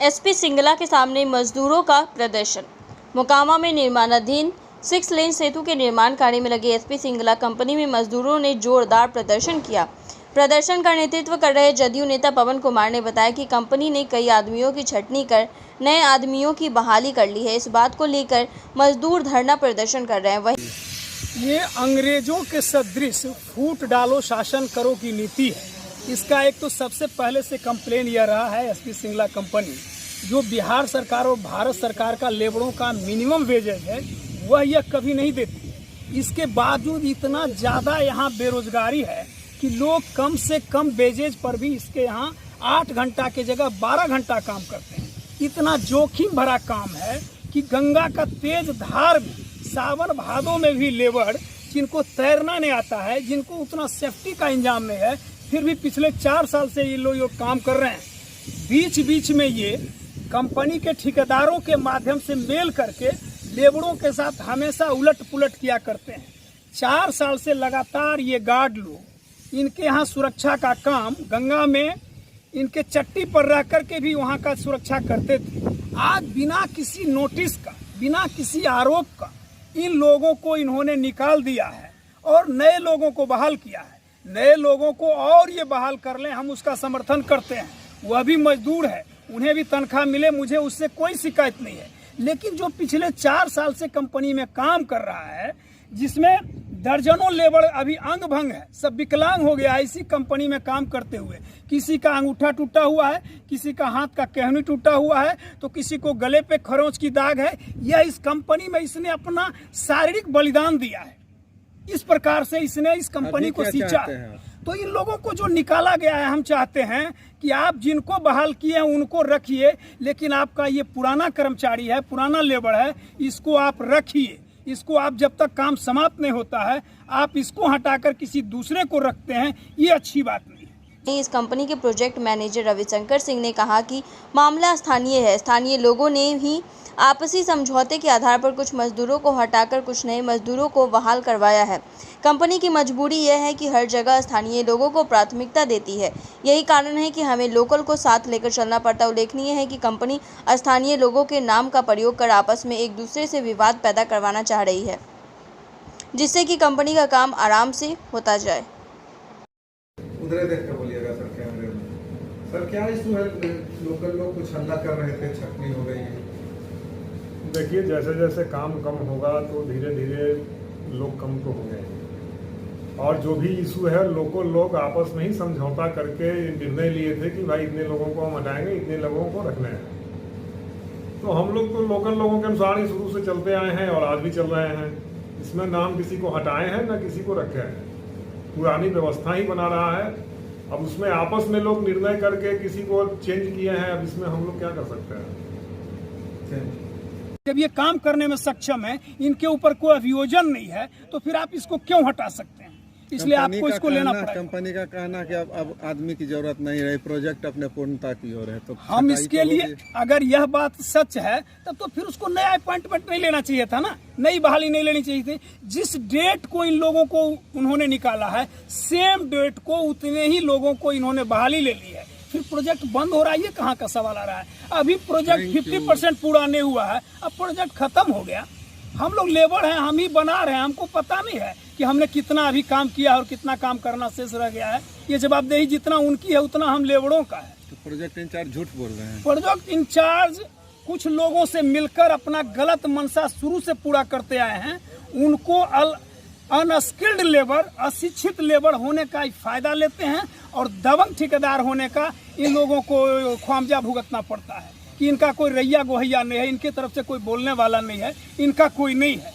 SP Singla के सामने मजदूरों का प्रदर्शन। मोकामा में निर्माणाधीन 6 लेन सेतु के निर्माण कार्य में लगे एसपी सिंगला कंपनी में मजदूरों ने जोरदार प्रदर्शन किया। प्रदर्शन का नेतृत्व कर रहे जदयू नेता पवन कुमार ने बताया कि कंपनी ने कई आदमियों की छटनी कर नए आदमियों की बहाली कर ली है। इस बात को लेकर मजदूर धरना प्रदर्शन कर रहे हैं। वही ये अंग्रेजों के सदृश फूट डालो शासन करो की नीति है। इसका एक तो सबसे पहले से कंप्लेन यह रहा है एसपी सिंगला कंपनी जो बिहार सरकार और भारत सरकार का लेबरों का मिनिमम वेजेज है वह यह कभी नहीं देती है। इसके बावजूद इतना ज़्यादा यहाँ बेरोजगारी है कि लोग कम से कम वेजेज पर भी इसके यहाँ 8 घंटा के जगह 12 घंटा काम करते हैं। इतना जोखिम भरा काम है कि गंगा का तेज धार भी सावन भादों में भी लेबर जिनको तैरना नहीं आता है, जिनको उतना सेफ्टी का इंतजाम नहीं है, फिर भी पिछले 4 साल से ये लोग काम कर रहे हैं। बीच बीच में ये कंपनी के ठेकेदारों के माध्यम से मेल करके लेबरों के साथ हमेशा उलट पुलट किया करते हैं। 4 साल से लगातार ये गार्ड लोग इनके यहाँ सुरक्षा का काम गंगा में इनके चट्टी पर रह करके भी वहाँ का सुरक्षा करते थे। आज बिना किसी नोटिस का, बिना किसी आरोप का इन लोगों को इन्होंने निकाल दिया है और नए लोगों को बहाल किया है। नए लोगों को और ये बहाल कर लें, हम उसका समर्थन करते हैं। वह भी मजदूर है, उन्हें भी तनख्वाह मिले, मुझे उससे कोई शिकायत नहीं है। लेकिन जो पिछले 4 साल से कंपनी में काम कर रहा है, जिसमें दर्जनों लेबर अभी अंग भंग है, सब विकलांग हो गया इसी कंपनी में काम करते हुए। किसी का अंगूठा टूटा हुआ है, किसी का हाथ का केहनी टूटा हुआ है, तो किसी को गले पे खरोंच की दाग है। यह इस कंपनी में इसने अपना शारीरिक बलिदान दिया है। इस प्रकार से इसने इस कंपनी को सींचा। तो इन लोगों को जो निकाला गया है, हम चाहते हैं कि आप जिनको बहाल किए हैं उनको रखिए, लेकिन आपका ये पुराना कर्मचारी है, पुराना लेबर है, इसको आप रखिए। इसको आप जब तक काम समाप्त नहीं होता है आप इसको हटाकर किसी दूसरे को रखते हैं, ये अच्छी बात नहीं है। इस कंपनी के प्रोजेक्ट मैनेजर रविशंकर सिंह ने कहा कि मामला स्थानीय है। स्थानीय लोगों ने ही आपसी समझौते के आधार पर कुछ मजदूरों को हटाकर कुछ नए मजदूरों को बहाल करवाया है। कंपनी की मजबूरी यह है कि हर जगह स्थानीय लोगों को प्राथमिकता देती है। यही कारण है कि हमें लोकल को साथ लेकर चलना पड़ता। उल्लेखनीय है कि कंपनी स्थानीय लोगों के नाम का प्रयोग कर आपस में एक दूसरे से विवाद पैदा करवाना चाह रही है, जिससे कि कंपनी का काम आराम से होता जाए। उधर देख कर बोलिएगा सर, कैमरे में। सर क्या इशू है? लोकल लोग कुछ हल्ला कर रहे थे, छटनी हो गई है। देखिए, जैसे जैसे काम कम होगा तो धीरे धीरे लोग कम तो होंगे, और जो भी इशू है लोग आपस में ही समझौता करके निर्णय लिए थे कि भाई इतने लोगों को हम हटाएंगे, इतने लोगों को रखना है। तो हम लोग तो लोकल लोगों के अनुसार ही शुरू से चलते आए हैं और आज भी चल रहे हैं। इसमें नाम किसी को हटाए हैं न किसी को रखे हैं, पुरानी व्यवस्था ही बना रहा है। अब उसमें आपस में लोग निर्णय करके किसी को चेंज किए हैं, अब इसमें हम लोग क्या कर सकते हैं। जब ये काम करने में सक्षम है, इनके ऊपर कोई अभियोजन नहीं है, तो फिर आप इसको क्यों हटा सकते हैं? इसलिए आपको इसको लेना पड़ेगा। कंपनी का कहना कि अब आदमी की जरूरत नहीं रही, प्रोजेक्ट अपने पूर्णता की ओर है, तो हम इसके लिए, अगर यह बात सच है तब तो फिर उसको नया अपॉइंटमेंट नहीं लेना चाहिए था ना, नई बहाली नहीं लेनी चाहिए थी। जिस डेट को इन लोगों को उन्होंने निकाला है, सेम डेट को उतने ही लोगों को इन्होंने बहाली ले ली है। फिर प्रोजेक्ट बंद हो रहा है, ये कहाँ का सवाल आ रहा है? अभी प्रोजेक्ट 50% पूरा नहीं हुआ है, अब प्रोजेक्ट खत्म हो गया। हम लोग लेबर हैं, हम ही बना रहे हैं, हमको पता नहीं है कि हमने कितना अभी काम किया और कितना काम करना शेष रह गया है। ये जवाबदेही जितना उनकी है उतना हम लेबरों का है। तो प्रोजेक्ट इंचार्ज झूठ बोल रहे हैं। प्रोजेक्ट इंचार्ज कुछ लोगों से मिलकर अपना गलत मंशा शुरू से पूरा करते आए हैं। उनको अनस्किल्ड लेबर, अशिक्षित लेबर होने का फायदा लेते हैं और दबंग ठेकेदार होने का इन लोगों को ख्वामजा भुगतना पड़ता है कि इनका कोई रैया गोहैया नहीं है, इनकी तरफ से कोई बोलने वाला नहीं है, इनका कोई नहीं है।